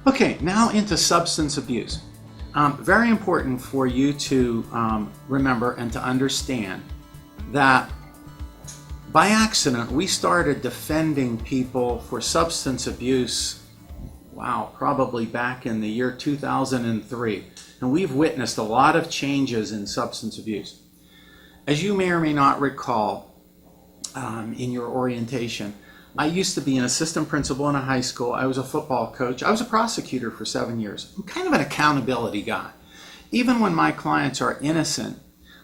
Okay, now into substance abuse. Very important for you to remember and to understand that by accident we started defending people for substance abuse, wow, probably back in the year 2003. And we've witnessed a lot of changes in substance abuse. As you may or may not recall, in your orientation, I used to be an assistant principal in a high school. I was a football coach. I was a prosecutor for 7 years. I'm kind of an accountability guy. Even when my clients are innocent,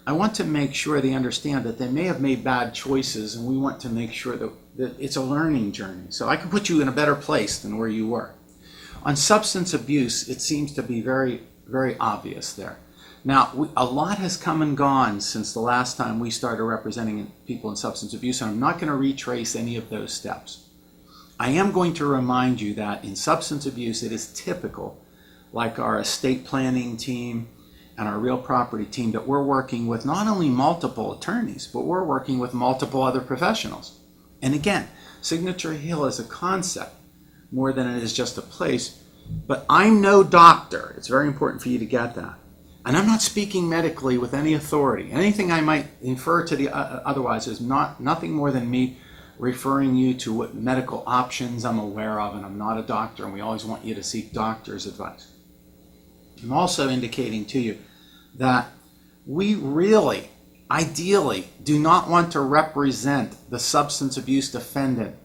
I want to make sure they understand that they may have made bad choices, and we want to make sure that it's a learning journey. So I can put you in a better place than where you were. On substance abuse, it seems to be very, very obvious there. Now, a lot has come and gone since the last time we started representing people in substance abuse, and I'm not going to retrace any of those steps. I am going to remind you that in substance abuse, it is typical, like our estate planning team and our real property team, that we're working with not only multiple attorneys, but we're working with multiple other professionals. And again, Signature Hill is a concept more than it is just a place, but I'm no doctor. It's very important for you to get that. And I'm not speaking medically with any authority. Anything I might infer to the otherwise is nothing more than me referring you to what medical options I'm aware of, and I'm not a doctor, and we always want you to seek doctor's advice. I'm also indicating to you that we really, ideally, do not want to represent the substance abuse defendant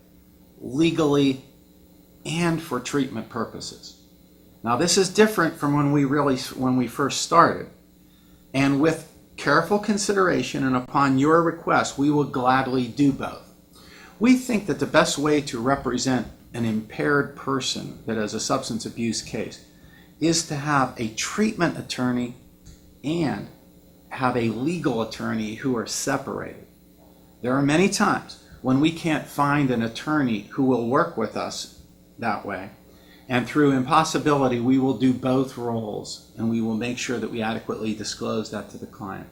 legally and for treatment purposes. Now, this is different from when we first started, and with careful consideration and upon your request, we will gladly do both. We think that the best way to represent an impaired person that has a substance abuse case is to have a treatment attorney and have a legal attorney who are separated. There are many times when we can't find an attorney who will work with us that way. And through impossibility, we will do both roles, and we will make sure that we adequately disclose that to the client.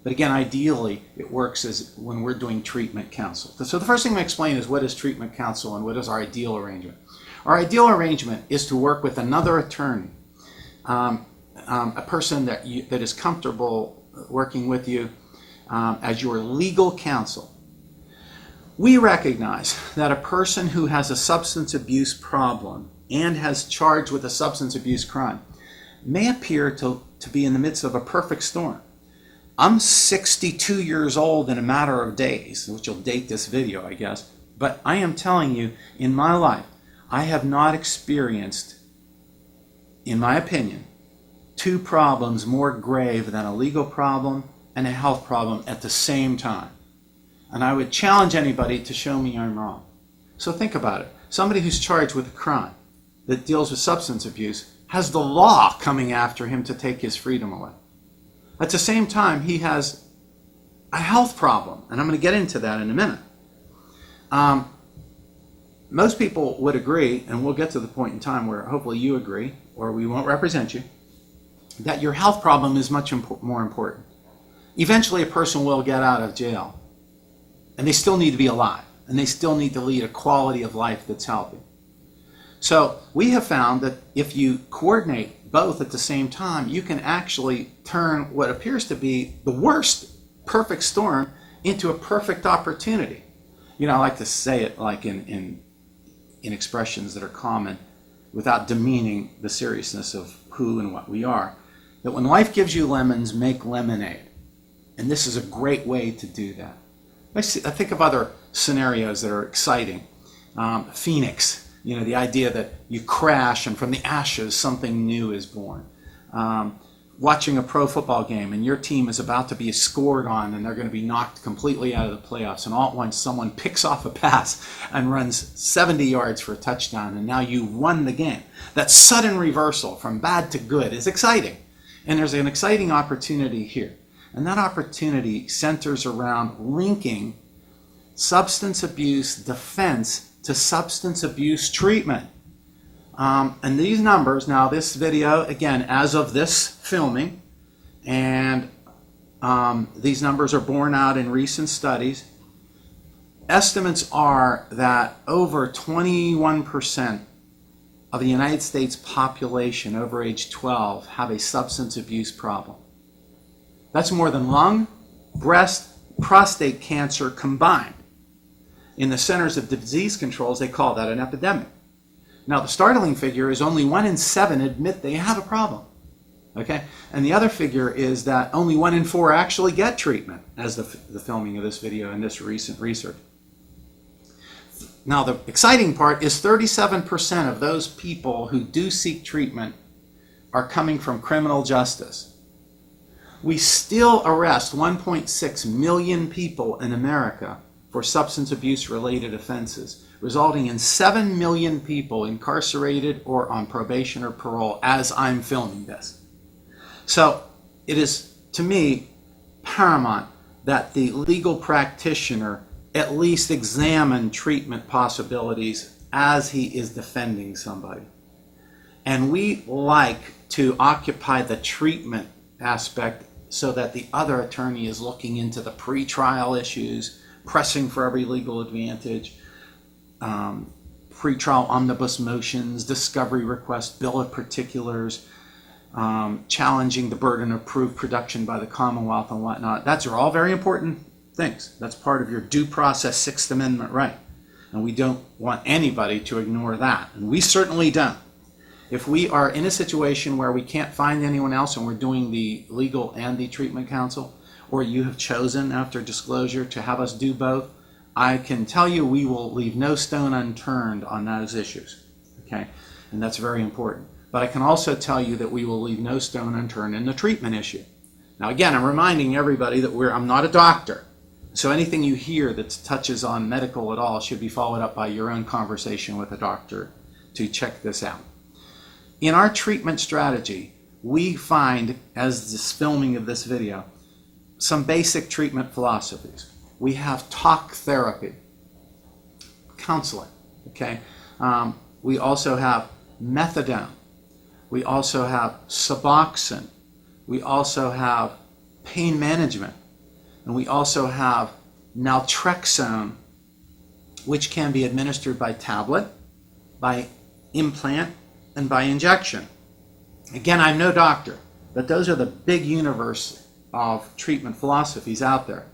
But again, ideally, it works as when we're doing treatment counsel. So the first thing I explain is what is treatment counsel and what is our ideal arrangement. Our ideal arrangement is to work with another attorney, a person that is comfortable working with you as your legal counsel. We recognize that a person who has a substance abuse problem and has charged with a substance abuse crime may appear to be in the midst of a perfect storm. I'm 62 years old in a matter of days, which will date this video, I guess, but I am telling you, in my life, I have not experienced, in my opinion, two problems more grave than a legal problem and a health problem at the same time. And I would challenge anybody to show me I'm wrong. So think about it. Somebody who's charged with a crime that deals with substance abuse has the law coming after him to take his freedom away. At the same time, he has a health problem, and I'm going to get into that in a minute. Most people would agree, and we'll get to the point in time where hopefully you agree, or we won't represent you, that your health problem is much more important. Eventually, a person will get out of jail, and they still need to be alive, and they still need to lead a quality of life that's healthy. So we have found that if you coordinate both at the same time, you can actually turn what appears to be the worst perfect storm into a perfect opportunity. You know, I like to say it like in expressions that are common without demeaning the seriousness of who and what we are, that when life gives you lemons, make lemonade. And this is a great way to do that. I think of other scenarios that are exciting. Phoenix. You know, the idea that you crash and from the ashes something new is born. Watching a pro football game and your team is about to be scored on and they're going to be knocked completely out of the playoffs, and all at once someone picks off a pass and runs 70 yards for a touchdown, and now you won the game. That sudden reversal from bad to good is exciting. And there's an exciting opportunity here. And that opportunity centers around linking substance abuse defense to substance abuse treatment. And these numbers, now this video, again, as of this filming, and these numbers are borne out in recent studies, estimates are that over 21% of the United States population over age 12 have a substance abuse problem. That's more than lung, breast, prostate cancer combined. In the Centers of Disease Control, they call that an epidemic. Now, the startling figure is only 1 in 7 admit they have a problem. Okay? And the other figure is that only 1 in 4 actually get treatment, as the filming of this video and this recent research. Now, the exciting part is 37% of those people who do seek treatment are coming from criminal justice. We still arrest 1.6 million people in America for substance abuse-related offenses, resulting in 7 million people incarcerated or on probation or parole as I'm filming this. So it is, to me, paramount that the legal practitioner at least examine treatment possibilities as he is defending somebody. And we like to occupy the treatment aspect so that the other attorney is looking into the pretrial issues, pressing for every legal advantage, pretrial omnibus motions, discovery requests, bill of particulars, challenging the burden of proof production by the Commonwealth and whatnot. That's are all very important things. That's part of your due process Sixth Amendment right. And we don't want anybody to ignore that. And we certainly don't. If we are in a situation where we can't find anyone else and we're doing the legal and the treatment counsel, or you have chosen after disclosure to have us do both, I can tell you we will leave no stone unturned on those issues. Okay? And that's very important. But I can also tell you that we will leave no stone unturned in the treatment issue. Now again, I'm reminding everybody that I'm not a doctor. So anything you hear that touches on medical at all should be followed up by your own conversation with a doctor to check this out. In our treatment strategy, we find, as this filming of this video, some basic treatment philosophies. We have talk therapy, counseling, okay? We also have methadone. We also have Suboxone. We also have pain management. And we also have naltrexone, which can be administered by tablet, by implant, and by injection. Again, I'm no doctor, but those are the big universe of treatment philosophies out there.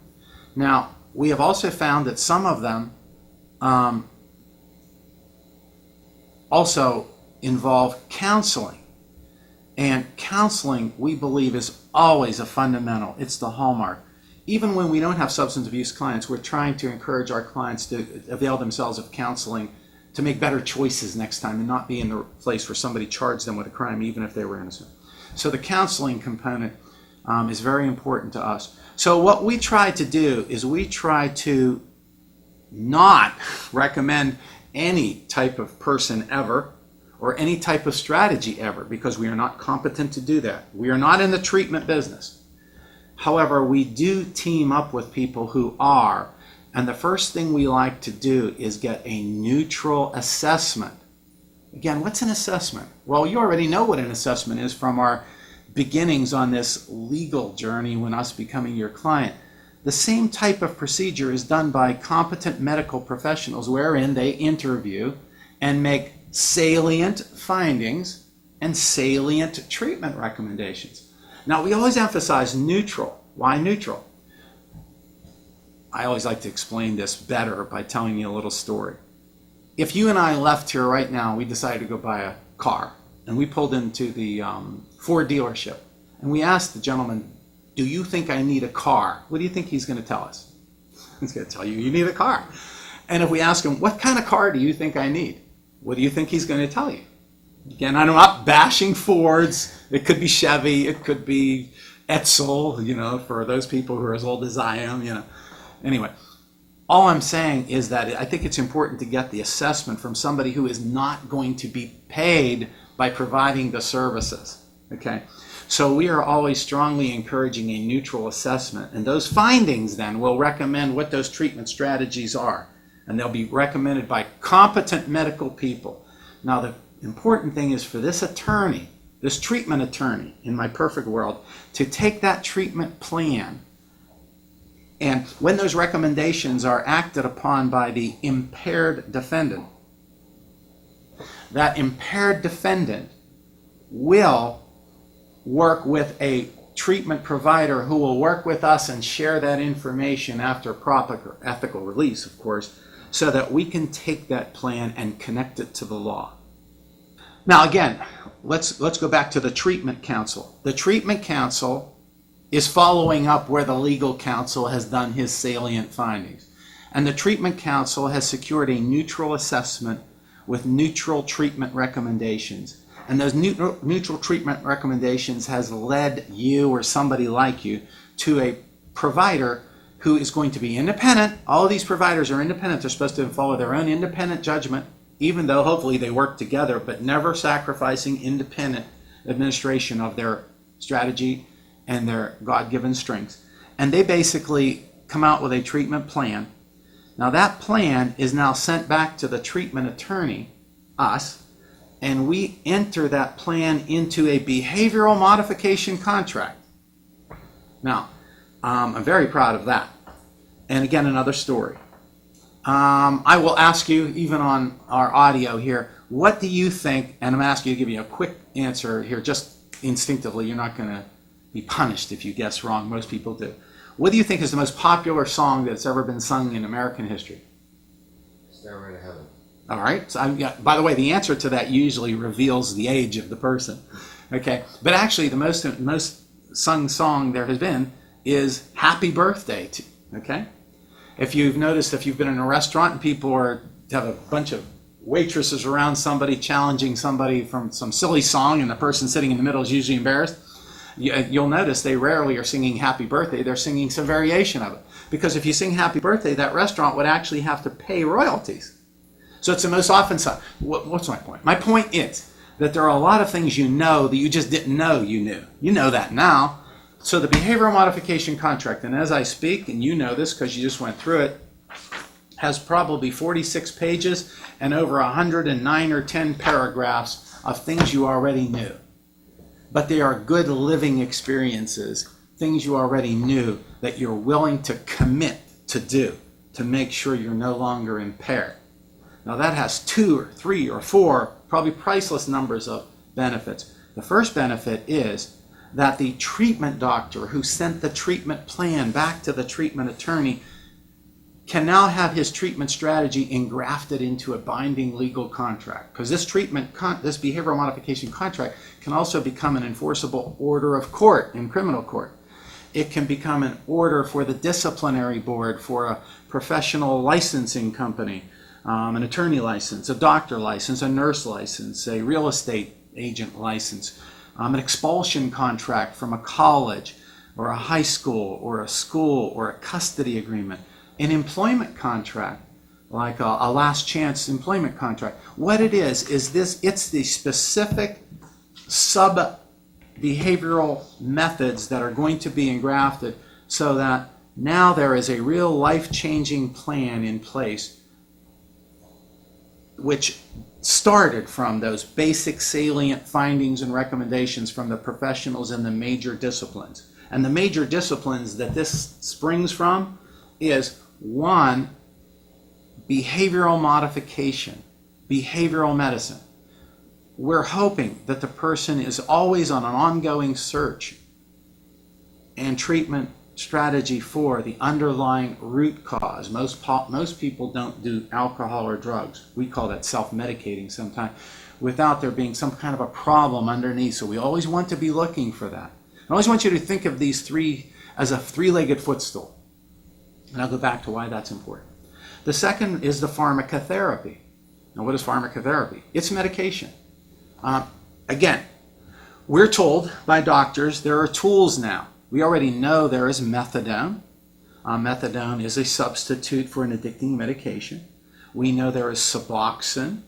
Now, we have also found that some of them also involve counseling. And counseling, we believe, is always a fundamental. It's the hallmark. Even when we don't have substance abuse clients, we're trying to encourage our clients to avail themselves of counseling to make better choices next time and not be in the place where somebody charged them with a crime, even if they were innocent. So the counseling component is very important to us. So what we try to do is we try to not recommend any type of person ever or any type of strategy ever, because we are not competent to do that. We are not in the treatment business. However, we do team up with people who are, and the first thing we like to do is get a neutral assessment. Again, what's an assessment? Well, you already know what an assessment is from our beginnings on this legal journey when us becoming your client. The same type of procedure is done by competent medical professionals wherein they interview and make salient findings and salient treatment recommendations. Now, we always emphasize neutral. Why neutral? I always like to explain this better by telling you a little story. If you and I left here right now, we decided to go buy a car, and we pulled into the Ford dealership, and we asked the gentleman, do you think I need a car? What do you think he's going to tell us? He's going to tell you need a car. And if we ask him, what kind of car do you think I need? What do you think he's going to tell you? Again, I'm not bashing Fords. It could be Chevy. It could be Edsel, for those people who are as old as I am, Anyway, all I'm saying is that I think it's important to get the assessment from somebody who is not going to be paid by providing the services, okay? So we are always strongly encouraging a neutral assessment, and those findings then will recommend what those treatment strategies are, and they'll be recommended by competent medical people. Now, the important thing is for this attorney, this treatment attorney in my perfect world, to take that treatment plan, and when those recommendations are acted upon by the impaired defendant, that impaired defendant will work with a treatment provider who will work with us and share that information after proper ethical release, of course, so that we can take that plan and connect it to the law. Now again, let's go back to the treatment council. The treatment council is following up where the legal counsel has done his salient findings. And the treatment council has secured a neutral assessment with neutral treatment recommendations. And those neutral treatment recommendations has led you or somebody like you to a provider who is going to be independent. All of these providers are independent. They're supposed to follow their own independent judgment, even though hopefully they work together, but never sacrificing independent administration of their strategy and their God-given strengths. And they basically come out with a treatment plan. Now that plan is now sent back to the treatment attorney, us, and we enter that plan into a behavioral modification contract. Now, I'm very proud of that. And again, another story. I will ask you, even on our audio here, what do you think, and I'm asking you to give you a quick answer here, just instinctively. You're not going to be punished if you guess wrong. Most people do. What do you think is the most popular song that's ever been sung in American history? Stairway to Heaven. All right. So, by the way, the answer to that usually reveals the age of the person. Okay. But actually, the most sung song there has been is Happy Birthday. Okay. If you've noticed, if you've been in a restaurant and people have a bunch of waitresses around somebody challenging somebody from some silly song, and the person sitting in the middle is usually embarrassed, you'll notice they rarely are singing Happy Birthday. They're singing some variation of it. Because if you sing Happy Birthday, that restaurant would actually have to pay royalties. So it's the most often sung. What's my point? My point is that there are a lot of things you know that you just didn't know you knew. You know that now. So the behavioral modification contract, and as I speak, and you know this because you just went through it, has probably 46 pages and over 109 or 10 paragraphs of things you already knew. But they are good living experiences, things you already knew that you're willing to commit to do to make sure you're no longer impaired. Now that has 2 or 3 or 4, probably priceless numbers of benefits. The first benefit is that the treatment doctor who sent the treatment plan back to the treatment attorney can now have his treatment strategy engrafted into a binding legal contract. Because this this behavioral modification contract can also become an enforceable order of court in criminal court. It can become an order for the disciplinary board for a professional licensing company, an attorney license, a doctor license, a nurse license, a real estate agent license, an expulsion contract from a college or a high school or a school or a custody agreement, an employment contract, like a last chance employment contract. What it is it's the specific sub-behavioral methods that are going to be engrafted so that now there is a real life-changing plan in place which started from those basic salient findings and recommendations from the professionals in the major disciplines. And the major disciplines that this springs from is 1, behavioral modification, behavioral medicine. We're hoping that the person is always on an ongoing search and treatment strategy for the underlying root cause. Most people don't do alcohol or drugs. We call that self-medicating sometimes, without there being some kind of a problem underneath. So we always want to be looking for that. I always want you to think of these 3 as a 3-legged footstool. And I'll go back to why that's important. The second is the pharmacotherapy. Now, what is pharmacotherapy? It's medication. Again, we're told by doctors there are tools now. We already know there is methadone. Methadone is a substitute for an addicting medication. We know there is Suboxone.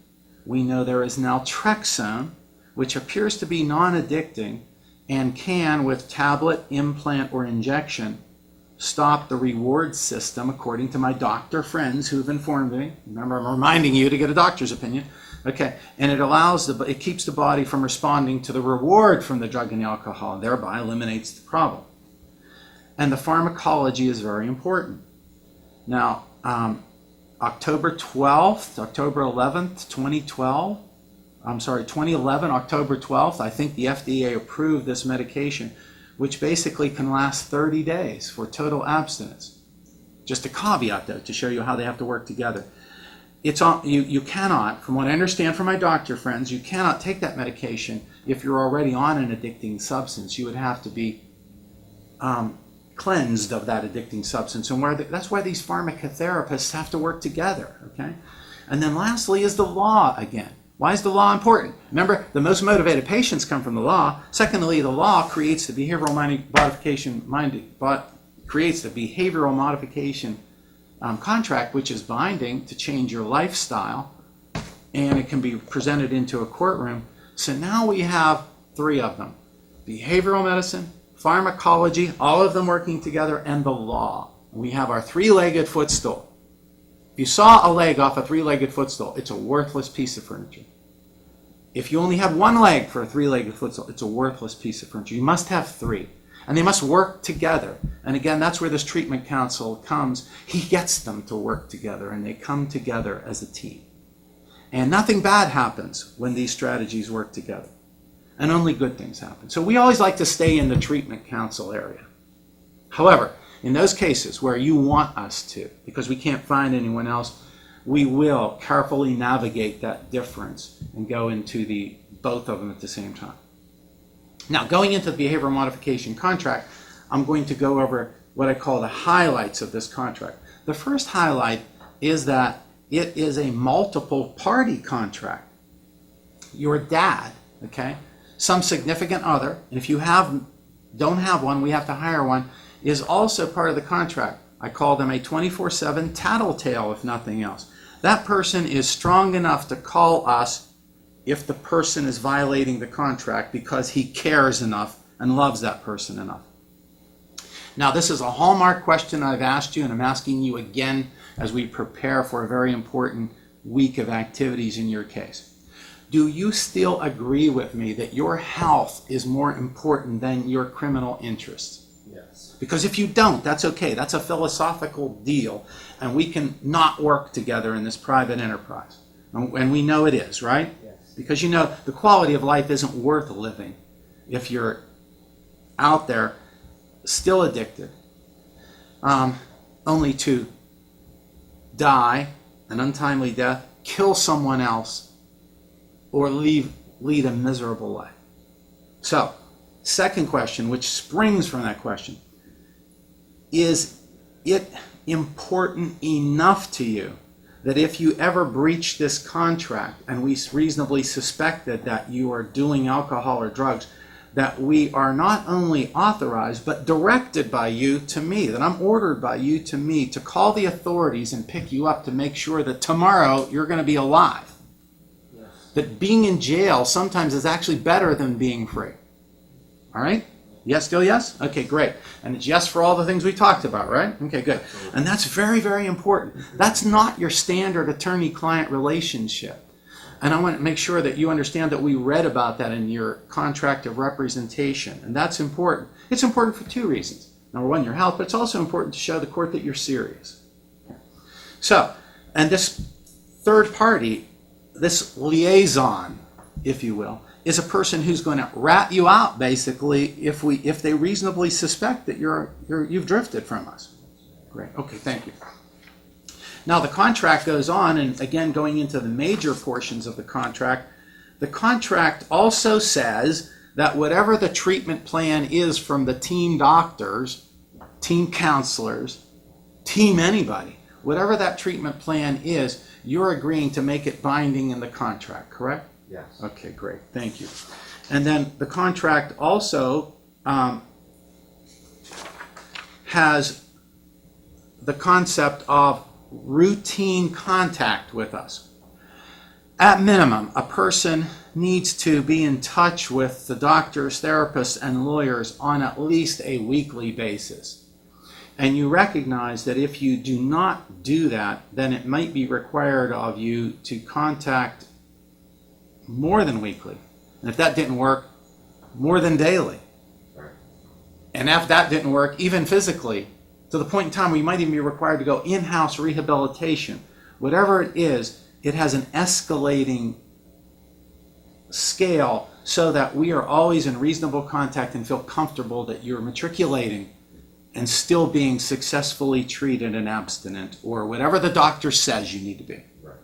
We know there is naltrexone, which appears to be non-addicting and can, with tablet, implant, or injection, stop the reward system, according to my doctor friends who've informed me. Remember, I'm reminding you to get a doctor's opinion. Okay, and it keeps the body from responding to the reward from the drug and alcohol, and thereby eliminates the problem. And the pharmacology is very important. Now, October 11th, 2012, 2011, October 12th, I think the FDA approved this medication, which basically can last 30 days for total abstinence. Just a caveat, though, to show you how they have to work together. You cannot, from what I understand from my doctor friends, you cannot take that medication if you're already on an addicting substance. You would have to be cleansed of that addicting substance, and that's why these pharmacotherapists have to work together. Okay, and then lastly is the law again. Why is the law important? Remember, the most motivated patients come from the law. Secondly, the law creates the behavioral modification contract, which is binding to change your lifestyle, and it can be presented into a courtroom. So now we have three of them: behavioral medicine, pharmacology, all of them working together, and the law. We have our three-legged footstool. If you saw a leg off a three-legged footstool, it's a worthless piece of furniture. If you only have one leg for a three-legged footstool, it's a worthless piece of furniture. You must have three, and they must work together. And again, that's where this treatment counsel comes. He gets them to work together, and they come together as a team. And nothing bad happens when these strategies work together, and only good things happen. So we always like to stay in the treatment counsel area. However, in those cases where you want us to, because we can't find anyone else, we will carefully navigate that difference and go into both of them at the same time. Now, going into the behavioral modification contract, I'm going to go over what I call the highlights of this contract. The first highlight is that it is a multiple party contract. Your dad, okay, some significant other, and if you don't have one, we have to hire one, is also part of the contract. I call them a 24/7 tattletale, if nothing else. That person is strong enough to call us if the person is violating the contract because he cares enough and loves that person enough. Now, this is a hallmark question I've asked you, and I'm asking you again as we prepare for a very important week of activities in your case. Do you still agree with me that your health is more important than your criminal interests? Yes. Because if you don't, that's okay. That's a philosophical deal, and we can not work together in this private enterprise. And we know it is, right? Yes. Because you know the quality of life isn't worth living if you're out there still addicted, only to die an untimely death, kill someone else, or lead a miserable life. So, second question, which springs from that question, is it important enough to you that if you ever breach this contract and we reasonably suspected that you are doing alcohol or drugs, that we are not only authorized but directed by you to me, that I'm ordered by you to me to call the authorities and pick you up to make sure that tomorrow you're going to be alive? Yes. That being in jail sometimes is actually better than being free. All right? Yes, still yes? Okay, great. And it's yes for all the things we talked about, right? Okay, good. And that's very, very important. That's not your standard attorney-client relationship. And I want to make sure that you understand that we read about that in your contract of representation. And that's important. It's important for two reasons. Number one, your health, but it's also important to show the court that you're serious. So, and this third party, this liaison, if you will, is a person who's going to rat you out, basically, if they reasonably suspect that you've drifted from us. Great. Okay, thank you. Now the contract goes on, and again, going into the major portions of the contract also says that whatever the treatment plan is from the team doctors, team counselors, team anybody, whatever that treatment plan is, you're agreeing to make it binding in the contract, correct? Yes. Okay, great. Thank you. And then the contract also has the concept of routine contact with us. At minimum, a person needs to be in touch with the doctors, therapists, and lawyers on at least a weekly basis. And you recognize that if you do not do that, then it might be required of you to contact more than weekly. And if that didn't work, more than daily. Right. And if that didn't work, even physically, to the point in time where you might even be required to go in-house rehabilitation. Whatever it is, it has an escalating scale so that we are always in reasonable contact and feel comfortable that you're matriculating and still being successfully treated and abstinent, or whatever the doctor says you need to be. Right.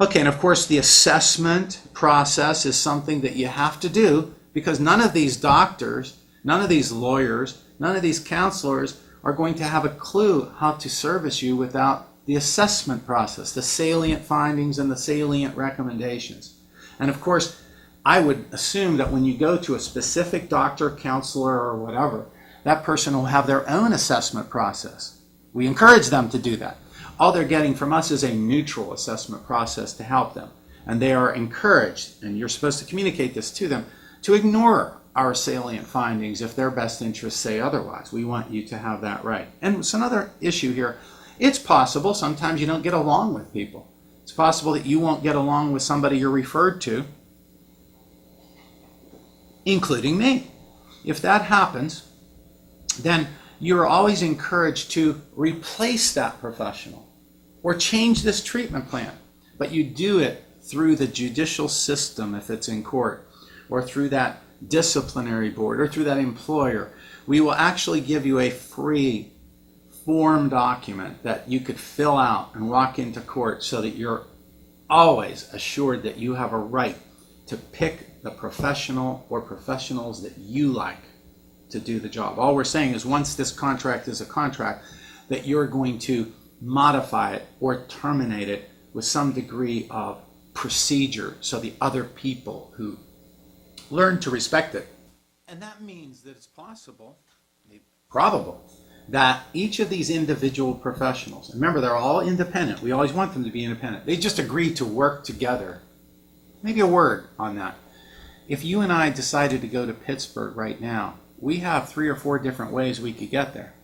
Okay, and of course the assessment process is something that you have to do, because none of these doctors, none of these lawyers, none of these counselors are going to have a clue how to service you without the assessment process, the salient findings and the salient recommendations. And of course, I would assume that when you go to a specific doctor, counselor, or whatever, that person will have their own assessment process. We encourage them to do that. All they're getting from us is a neutral assessment process to help them. And they are encouraged, and you're supposed to communicate this to them, to ignore our salient findings if their best interests say otherwise. We want you to have that right. And it's another issue here. It's possible sometimes you don't get along with people. It's possible that you won't get along with somebody you're referred to, including me. If that happens, then you're always encouraged to replace that professional or change this treatment plan. But you do it through the judicial system if it's in court, or through that disciplinary board, or through that employer. We will actually give you a free form document that you could fill out and walk into court, so that you're always assured that you have a right to pick the professional or professionals that you like to do the job. All we're saying is once this contract is a contract, that you're going to modify it or terminate it with some degree of procedure so the other people who learn to respect it. And that means that it's possible, probable, that each of these individual professionals, and remember they're all independent, we always want them to be independent, they just agree to work together. Maybe a word on that. If you and I decided to go to Pittsburgh right now, we have 3 or 4 different ways we could get there.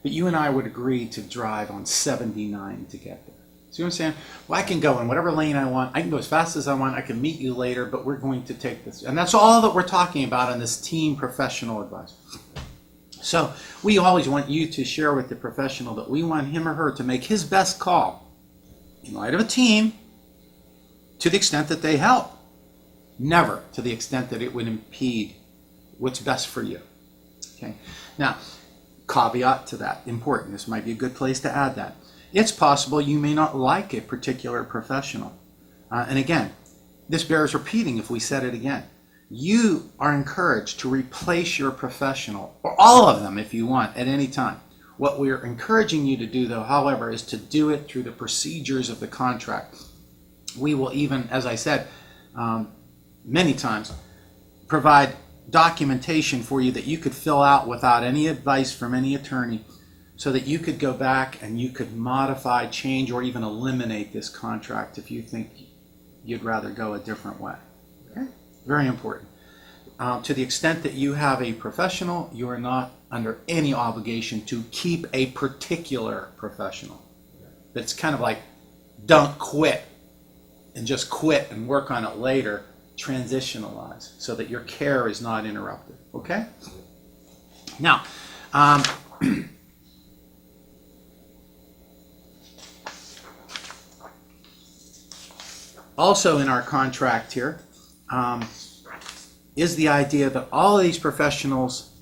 But you and I would agree to drive on 79 to get there. See what I'm saying? Well, I can go in whatever lane I want. I can go as fast as I want. I can meet you later, but we're going to take this. And that's all that we're talking about in this team professional advice. So we always want you to share with the professional that we want him or her to make his best call in light of a team, to the extent that they help. Never to the extent that it would impede what's best for you. Okay. Now, caveat to that, important. This might be a good place to add that. It's possible you may not like a particular professional. And again, this bears repeating if we said it again. You are encouraged to replace your professional, or all of them if you want, at any time. What we're encouraging you to do, though, however, is to do it through the procedures of the contract. We will even, as I said many times, provide documentation for you that you could fill out without any advice from any attorney, so that you could go back and you could modify, change, or even eliminate this contract if you think you'd rather go a different way. Okay? Very important. To the extent that you have a professional, you are not under any obligation to keep a particular professional. It's kind of like, don't quit and just quit and work on it later. Transitionalize so that your care is not interrupted. Okay? Now, also in our contract here is the idea that all of these professionals,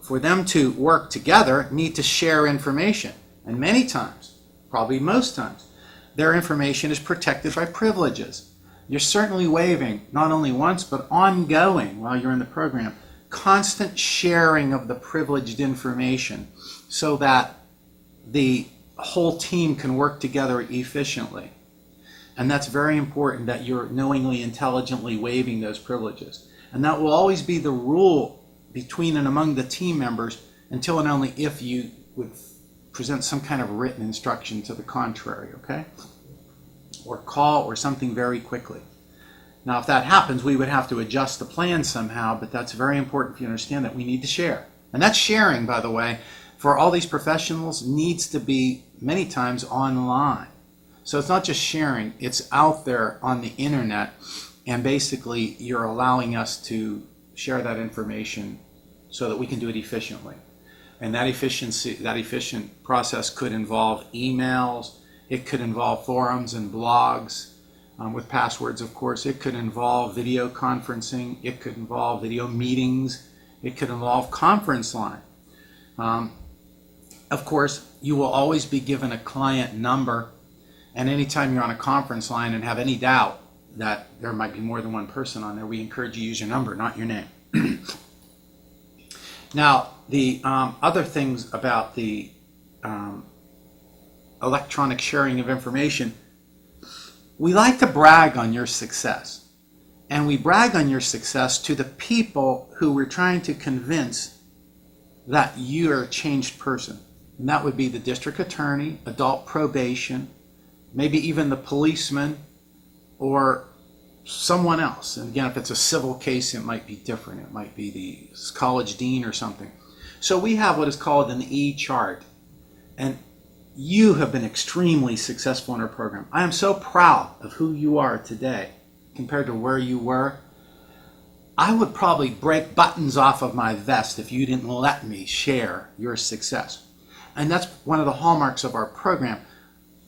for them to work together, need to share information. And many times, probably most times, their information is protected by privileges. You're certainly waiving, not only once, but ongoing while you're in the program, constant sharing of the privileged information so that the whole team can work together efficiently. And that's very important, that you're knowingly, intelligently waiving those privileges. And that will always be the rule between and among the team members until and only if you would present some kind of written instruction to the contrary, okay? Or call or something very quickly. Now, if that happens, we would have to adjust the plan somehow, but that's very important for you to understand that we need to share. And that sharing, by the way, for all these professionals needs to be many times online. So it's not just sharing, it's out there on the internet, and basically you're allowing us to share that information so that we can do it efficiently. And that efficient process could involve emails, it could involve forums and blogs, with passwords, of course. It could involve video conferencing. It could involve video meetings. It could involve conference line. Of course, you will always be given a client number, and anytime you're on a conference line and have any doubt that there might be more than one person on there, we encourage you to use your number, not your name. Now, the other things about the electronic sharing of information, we like to brag on your success. And we brag on your success to the people who we're trying to convince that you're a changed person. And that would be the district attorney, adult probation, maybe even the policeman, or someone else. And again, if it's a civil case, it might be different. It might be the college dean or something. So we have what is called an E-chart. And you have been extremely successful in our program. I am so proud of who you are today compared to where you were. I would probably break buttons off of my vest if you didn't let me share your success. And that's one of the hallmarks of our program,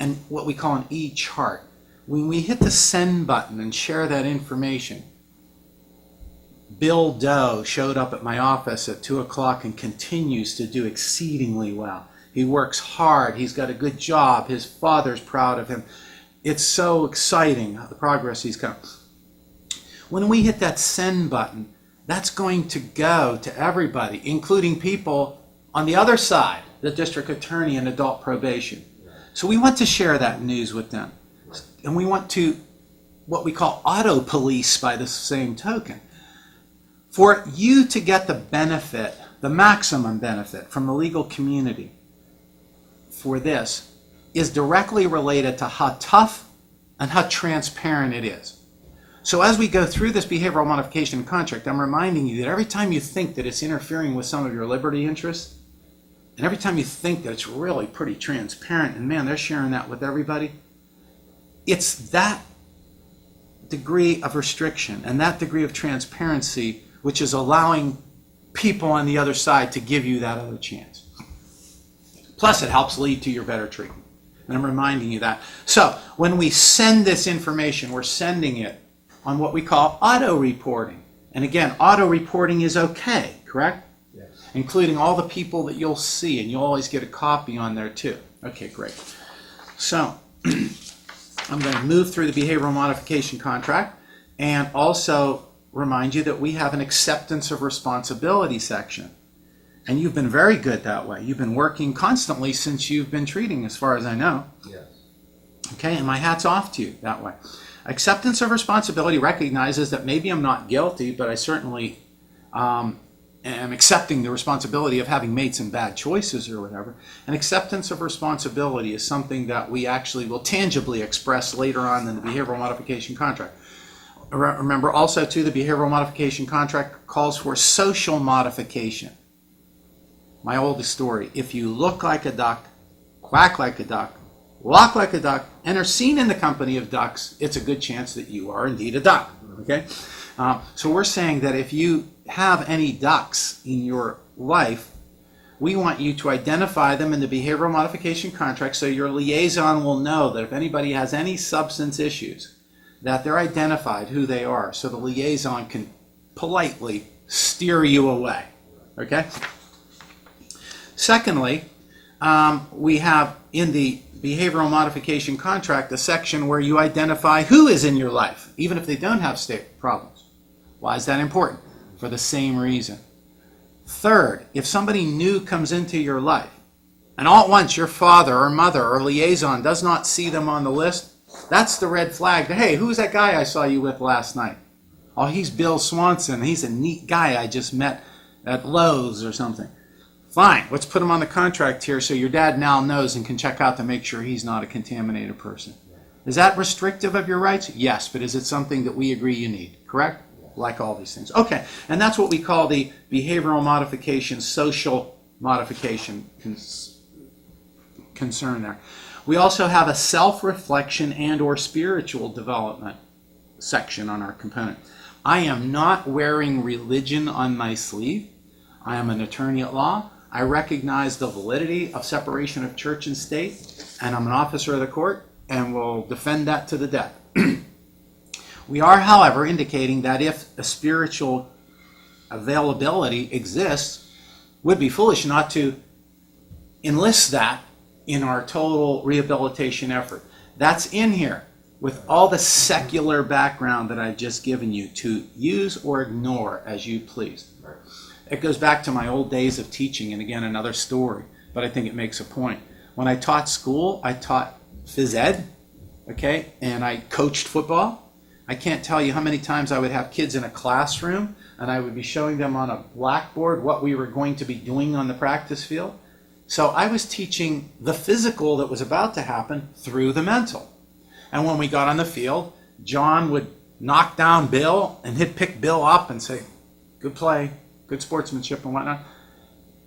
and what we call an E-chart. When we hit the send button and share that information, Bill Doe showed up at my office at 2 o'clock and continues to do exceedingly well. He works hard. He's got a good job. His father's proud of him. It's so exciting, the progress he's come. When we hit that send button, that's going to go to everybody, including people on the other side, the district attorney and adult probation. So we want to share that news with them. And we want to, what we call auto police by the same token. For you to get the benefit, the maximum benefit from the legal community for this is directly related to how tough and how transparent it is. So as we go through this behavioral modification contract, I'm reminding you that every time you think that it's interfering with some of your liberty interests, and every time you think that it's really pretty transparent, and man, they're sharing that with everybody, it's that degree of restriction and that degree of transparency which is allowing people on the other side to give you that other chance. Plus, it helps lead to your better treatment. And I'm reminding you that. So, when we send this information, we're sending it on what we call auto-reporting. And again, auto-reporting is okay, correct? Yes. Including all the people that you'll see, and you'll always get a copy on there too. Okay, great. So, I'm going to move through the behavioral modification contract and also remind you that we have an acceptance of responsibility section. And you've been very good that way. You've been working constantly since you've been treating, as far as I know. Yes. Okay, and my hat's off to you that way. Acceptance of responsibility recognizes that maybe I'm not guilty, but I certainly am accepting the responsibility of having made some bad choices or whatever. And acceptance of responsibility is something that we actually will tangibly express later on in the behavioral modification contract. Remember also too, the behavioral modification contract calls for social modification. My oldest story, if you look like a duck, quack like a duck, walk like a duck, and are seen in the company of ducks, it's a good chance that you are indeed a duck. Okay? So we're saying that if you have any ducks in your life, we want you to identify them in the behavioral modification contract so your liaison will know that if anybody has any substance issues, that they're identified who they are, so the liaison can politely steer you away. Okay? Secondly, we have in the behavioral modification contract a section where you identify who is in your life, even if they don't have state problems. Why is that important? For the same reason. Third, if somebody new comes into your life, and all at once your father or mother or liaison does not see them on the list, that's the red flag. Hey, who's that guy I saw you with last night? Oh, he's Bill Swanson. He's a neat guy I just met at Lowe's or something. Fine, let's put him on the contract here so your dad now knows and can check out to make sure he's not a contaminated person. Is that restrictive of your rights? Yes, but is it something that we agree you need? Correct? Like all these things. Okay, and that's what we call the behavioral modification, social modification concern there. We also have a self-reflection and or spiritual development section on our component. I am not wearing religion on my sleeve. I am an attorney at law. I recognize the validity of separation of church and state, and I'm an officer of the court and will defend that to the death. We are, however, indicating that if a spiritual availability exists, would be foolish not to enlist that in our total rehabilitation effort. That's in here with all the secular background that I've just given you to use or ignore as you please. It goes back to my old days of teaching, and again, another story, but I think it makes a point. When I taught school, I taught phys ed, okay, and I coached football. I can't tell you how many times I would have kids in a classroom and I would be showing them on a blackboard what we were going to be doing on the practice field. So I was teaching the physical that was about to happen through the mental. And when we got on the field, John would knock down Bill and he'd pick Bill up and say, good play, good sportsmanship and whatnot.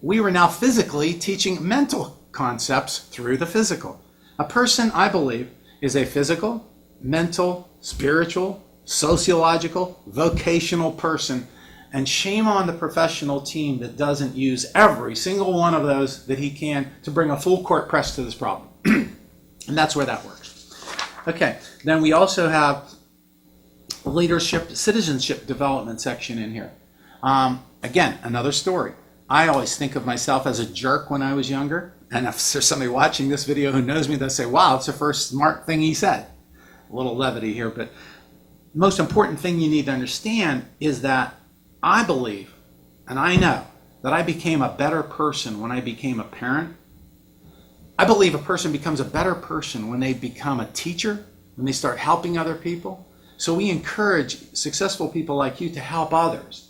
We were now physically teaching mental concepts through the physical. A person, I believe, is a physical, mental, spiritual, sociological, vocational person. And shame on the professional team that doesn't use every single one of those that he can to bring a full court press to this problem. And that's where that works. Okay, then we also have leadership, citizenship development section in here. Again, another story. I always think of myself as a jerk when I was younger. And if there's somebody watching this video who knows me, they'll say, wow, it's the first smart thing he said. A little levity here, but the most important thing you need to understand is that I believe, and I know, that I became a better person when I became a parent. I believe a person becomes a better person when they become a teacher, when they start helping other people. So we encourage successful people like you to help others.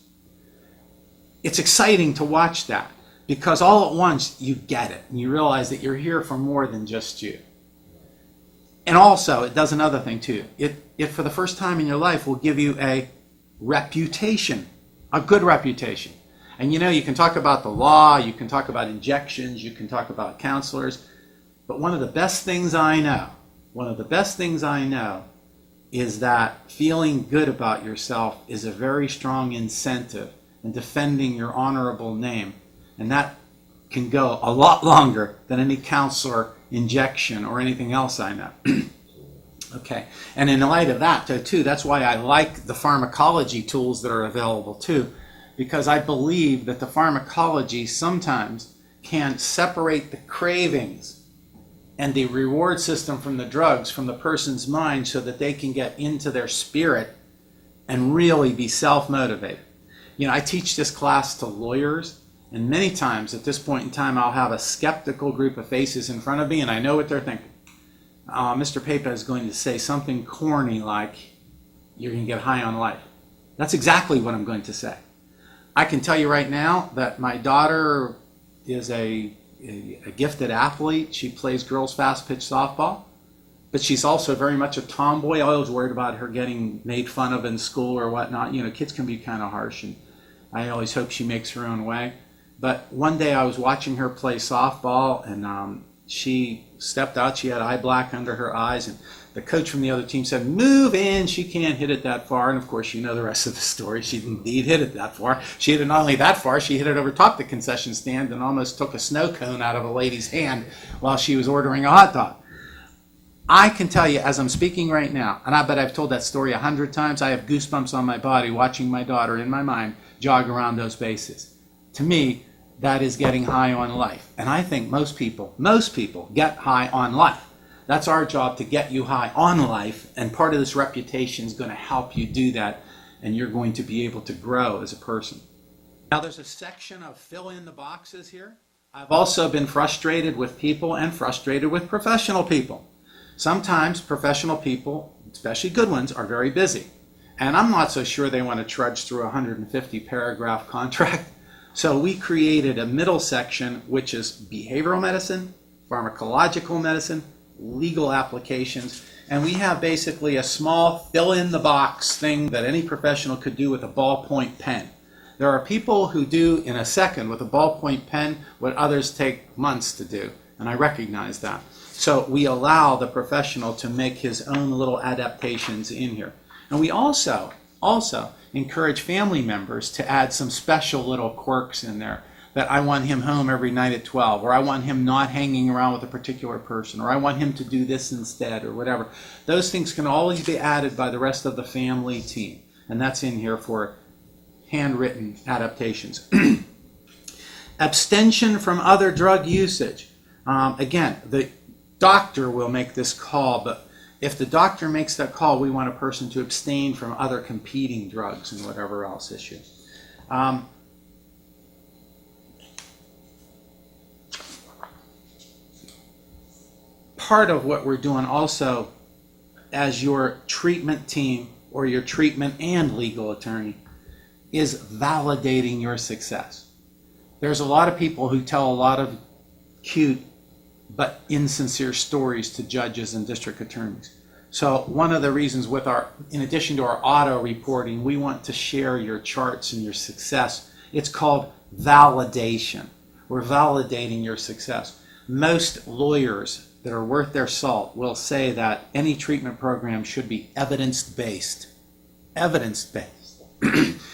It's exciting to watch that because all at once you get it and you realize that you're here for more than just you. And also, it does another thing too. It for the first time in your life will give you a reputation. A good reputation. And you know, you can talk about the law, you can talk about injections, you can talk about counselors, but one of the best things I know is that feeling good about yourself is a very strong incentive in defending your honorable name. And that can go a lot longer than any counselor, injection, or anything else I know. Okay, and in light of that, too, that's why I like the pharmacology tools that are available, too, because I believe that the pharmacology sometimes can separate the cravings and the reward system from the drugs from the person's mind so that they can get into their spirit and really be self-motivated. You know, I teach this class to lawyers, and many times at this point in time, I'll have a skeptical group of faces in front of me, and I know what they're thinking. Mr. Pepe is going to say something corny like, you're going to get high on life. That's exactly what I'm going to say. I can tell you right now that my daughter is a gifted athlete. She plays girls fast pitch softball, but she's also very much a tomboy. I was worried about her getting made fun of in school or whatnot. You know, kids can be kind of harsh, and I always hope she makes her own way. But one day I was watching her play softball, and she stepped out. She had eye black under her eyes, and the coach from the other team said, move in, she can't hit it that far. And of course, you know the rest of the story. She indeed hit it that far. She hit it not only that far, she hit it over top the concession stand and almost took a snow cone out of a lady's hand while she was ordering a hot dog. I can tell you, as I'm speaking right now, and I bet I've told that story 100 times, I have goosebumps on my body watching my daughter in my mind jog around those bases. To me, that is getting high on life. And I think most people get high on life. That's our job, to get you high on life, and part of this reputation is going to help you do that, and you're going to be able to grow as a person. Now there's a section of fill in the boxes here. I've also been frustrated with people and frustrated with professional people. Sometimes professional people, especially good ones, are very busy. And I'm not so sure they want to trudge through a 150 paragraph contract. So we created a middle section, which is behavioral medicine, pharmacological medicine, legal applications, and we have basically a small fill-in-the-box thing that any professional could do with a ballpoint pen. There are people who do in a second with a ballpoint pen what others take months to do, and I recognize that. So we allow the professional to make his own little adaptations in here. And we also encourage family members to add some special little quirks in there. that I want him home every night at 12, or I want him not hanging around with a particular person, or I want him to do this instead, or whatever. Those things can always be added by the rest of the family team, and that's in here for handwritten adaptations. Abstention from other drug usage. Again, the doctor will make this call, but if the doctor makes that call, we want a person to abstain from other competing drugs and whatever else issue. Part of what we're doing also as your treatment team or your treatment and legal attorney is validating your success. There's a lot of people who tell a lot of cute but insincere stories to judges and district attorneys. So one of the reasons with in addition to our auto reporting, we want to share your charts and your success. It's called validation. We're validating your success. Most lawyers that are worth their salt will say that any treatment program should be evidence-based. Evidence-based.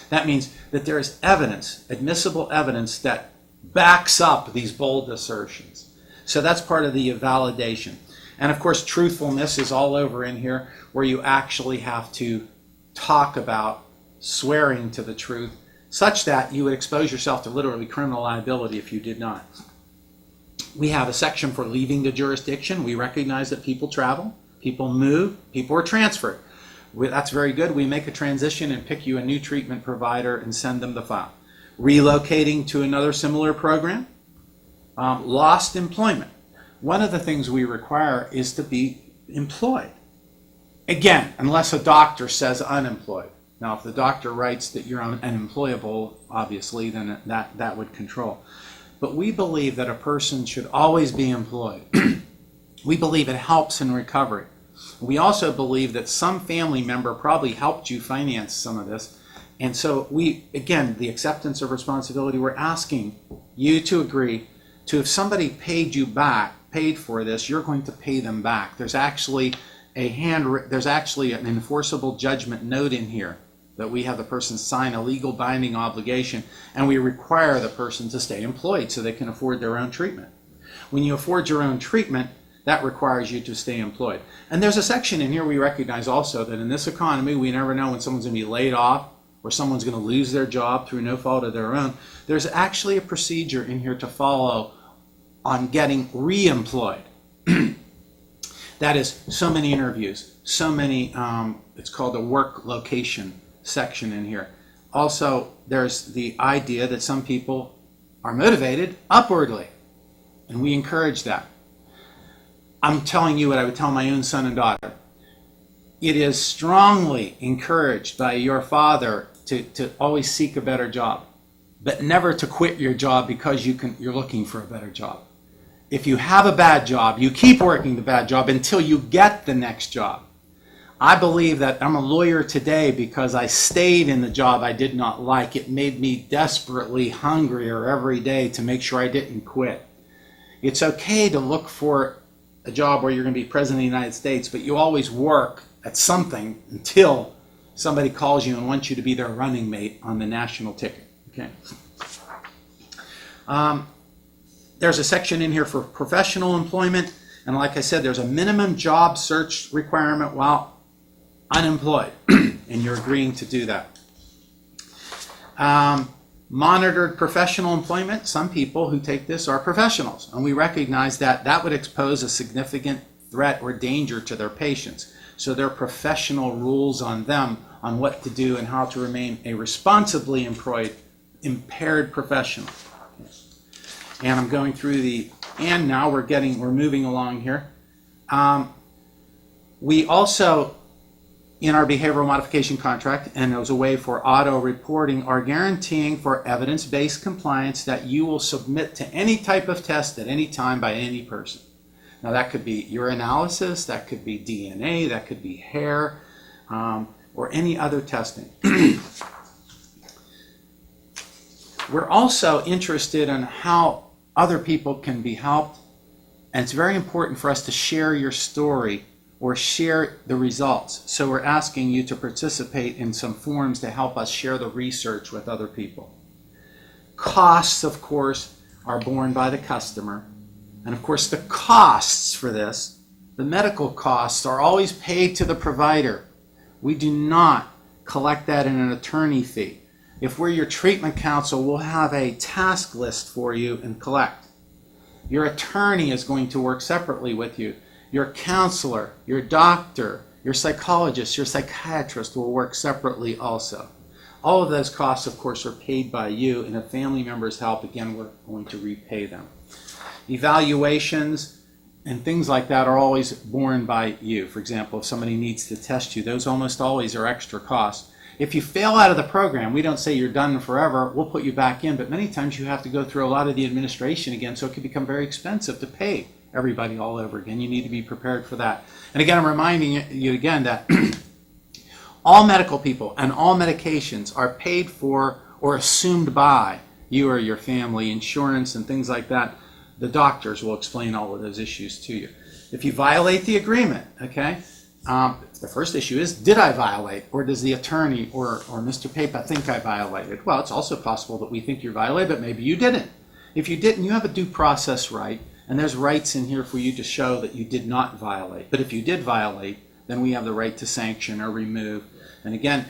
That means that there is evidence, admissible evidence, that backs up these bold assertions. So that's part of the validation. And of course, truthfulness is all over in here, where you actually have to talk about swearing to the truth, such that you would expose yourself to literally criminal liability if you did not. We have a section for leaving the jurisdiction. We recognize that people travel, people move, people are transferred. That's very good. We make a transition and pick you a new treatment provider and send them the file. Relocating to another similar program. Lost employment. One of the things we require is to be employed. Again, unless a doctor says unemployed. Now, if the doctor writes that you're unemployable, obviously, then that would control. But we believe that a person should always be employed. We believe it helps in recovery. We also believe that some family member probably helped you finance some of this. And so again, the acceptance of responsibility, we're asking you to agree to, if somebody paid for this, you're going to pay them back. There's actually an enforceable judgment note in here that we have the person sign a legal binding obligation, and we require the person to stay employed so they can afford their own treatment. When you afford your own treatment, that requires you to stay employed. And there's a section in here we recognize also that in this economy, we never know when someone's going to be laid off or someone's going to lose their job through no fault of their own. There's actually a procedure in here to follow on getting re-employed. That is so many interviews, so many, it's called a work location section in here. Also, there's the idea that some people are motivated upwardly, and we encourage that. I'm telling you what I would tell my own son and daughter. It is strongly encouraged by your father to always seek a better job, but never to quit your job because you're looking for a better job. If you have a bad job, you keep working the bad job until you get the next job. I believe that I'm a lawyer today because I stayed in the job I did not like. It made me desperately hungrier every day to make sure I didn't quit. It's okay to look for a job where you're going to be president of the United States, but you always work at something until somebody calls you and wants you to be their running mate on the national ticket. Okay. There's a section in here for professional employment, and like I said, there's a minimum job search requirement while unemployed, and you're agreeing to do that. Monitored professional employment. Some people who take this are professionals, and we recognize that that would expose a significant threat or danger to their patients. So there are professional rules on them on what to do and how to remain a responsibly employed, impaired professional. And I'm going through and now we're moving along here. We also, in our behavioral modification contract, and as a way for auto reporting, are guaranteeing for evidence-based compliance that you will submit to any type of test at any time by any person. Now that could be urinalysis, that could be DNA, that could be hair, or any other testing. We're also interested in how other people can be helped, and it's very important for us to share your story or share the results. So we're asking you to participate in some forums to help us share the research with other people. Costs, of course, are borne by the customer. And of course, the costs for this, the medical costs, are always paid to the provider. We do not collect that in an attorney fee. If we're your treatment counsel, we'll have a task list for you and collect. Your attorney is going to work separately with you. Your counselor, your doctor, your psychologist, your psychiatrist will work separately also. All of those costs, of course, are paid by you, and if family members help, again, we're going to repay them. Evaluations and things like that are always borne by you. For example, if somebody needs to test you, those almost always are extra costs. If you fail out of the program, we don't say you're done forever, we'll put you back in, but many times you have to go through a lot of the administration again, so it can become very expensive to pay everybody all over again. You need to be prepared for that. And again, I'm reminding you again that all medical people and all medications are paid for or assumed by you or your family, insurance and things like that. The doctors will explain all of those issues to you. If you violate the agreement, okay, the first issue is, did I violate? Or does the attorney or Mr. Papa think I violated? Well, it's also possible that we think you violated, but maybe you didn't. If you didn't, you have a due process right, and there's rights in here for you to show that you did not violate. But if you did violate, then we have the right to sanction or remove. And again,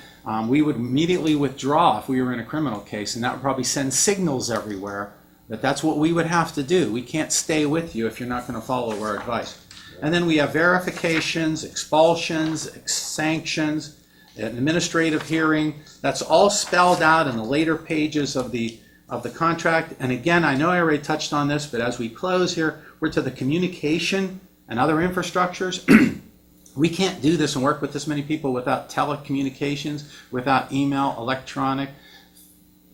we would immediately withdraw if we were in a criminal case, and that would probably send signals everywhere that that's what we would have to do. We can't stay with you if you're not going to follow our advice. And then we have verifications, expulsions, sanctions, an administrative hearing. That's all spelled out in the later pages of the contract. And again, I know I already touched on this, but as we close here, we're to the communication and other infrastructures. We can't do this and work with this many people without telecommunications, without email, electronic,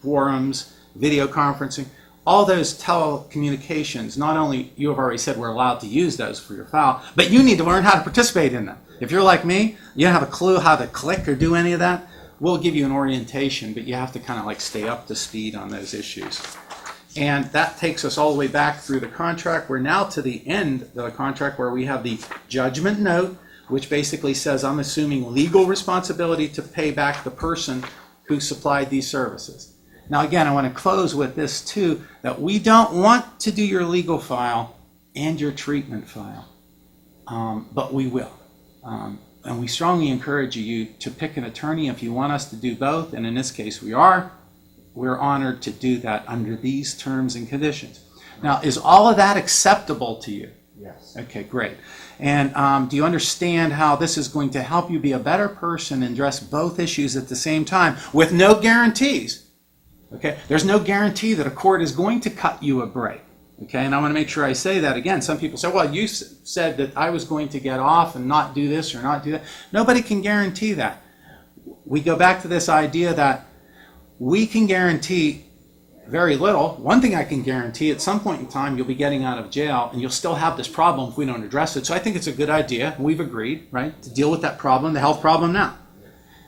forums, video conferencing. All those telecommunications, not only you have already said we're allowed to use those for your file, but you need to learn how to participate in them. If you're like me, you don't have a clue how to click or do any of that, we'll give you an orientation, but you have to kind of like stay up to speed on those issues. And that takes us all the way back through the contract. We're now to the end of the contract where we have the judgment note, which basically says I'm assuming legal responsibility to pay back the person who supplied these services. Now again, I want to close with this too, that we don't want to do your legal file and your treatment file, but we will. And we strongly encourage you to pick an attorney if you want us to do both, and in this case we're honored to do that under these terms and conditions. Now, is all of that acceptable to you? Yes. Okay, great. And do you understand how this is going to help you be a better person and address both issues at the same time with no guarantees? Okay, there's no guarantee that a court is going to cut you a break. Okay, and I want to make sure I say that again. Some people say, well, you said that I was going to get off and not do this or not do that. Nobody can guarantee that. We go back to this idea that we can guarantee very little. One thing I can guarantee, at some point in time, you'll be getting out of jail and you'll still have this problem if we don't address it. So I think it's a good idea, we've agreed, right, to deal with that problem, the health problem now.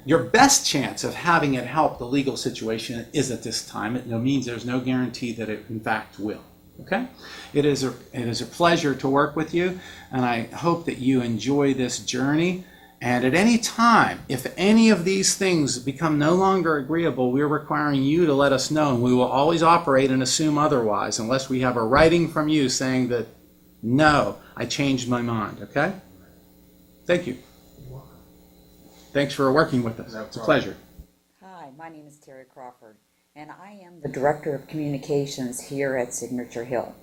Your best chance of having it help the legal situation is at this time. It means there's no guarantee that it in fact will. Okay? It is a pleasure to work with you, and I hope that you enjoy this journey. And at any time, if any of these things become no longer agreeable, we're requiring you to let us know, and we will always operate and assume otherwise unless we have a writing from you saying that, no, I changed my mind. Okay? Thank you. Thanks for working with us. It's a pleasure. Hi, my name is Terry Crawford, and I am the Director of Communications here at Signature Hill.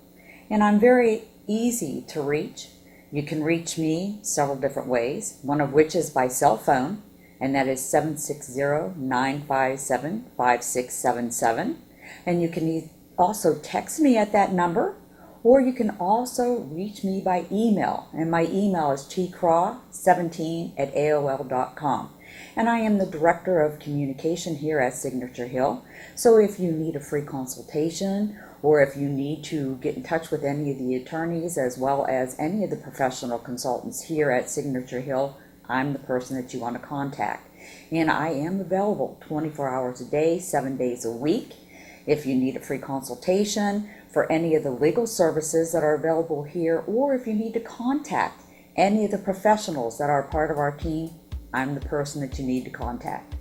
And I'm very easy to reach. You can reach me several different ways, one of which is by cell phone, and that is 760-957-5677. And you can also text me at that number, or you can also reach me by email, and my email is tcraw17@aol.com. And I am the Director of Communication here at Signature Hill. So if you need a free consultation, or if you need to get in touch with any of the attorneys as well as any of the professional consultants here at Signature Hill, I'm the person that you want to contact. And I am available 24 hours a day, 7 days a week. If you need a free consultation for any of the legal services that are available here, or if you need to contact any of the professionals that are part of our team, I'm the person that you need to contact.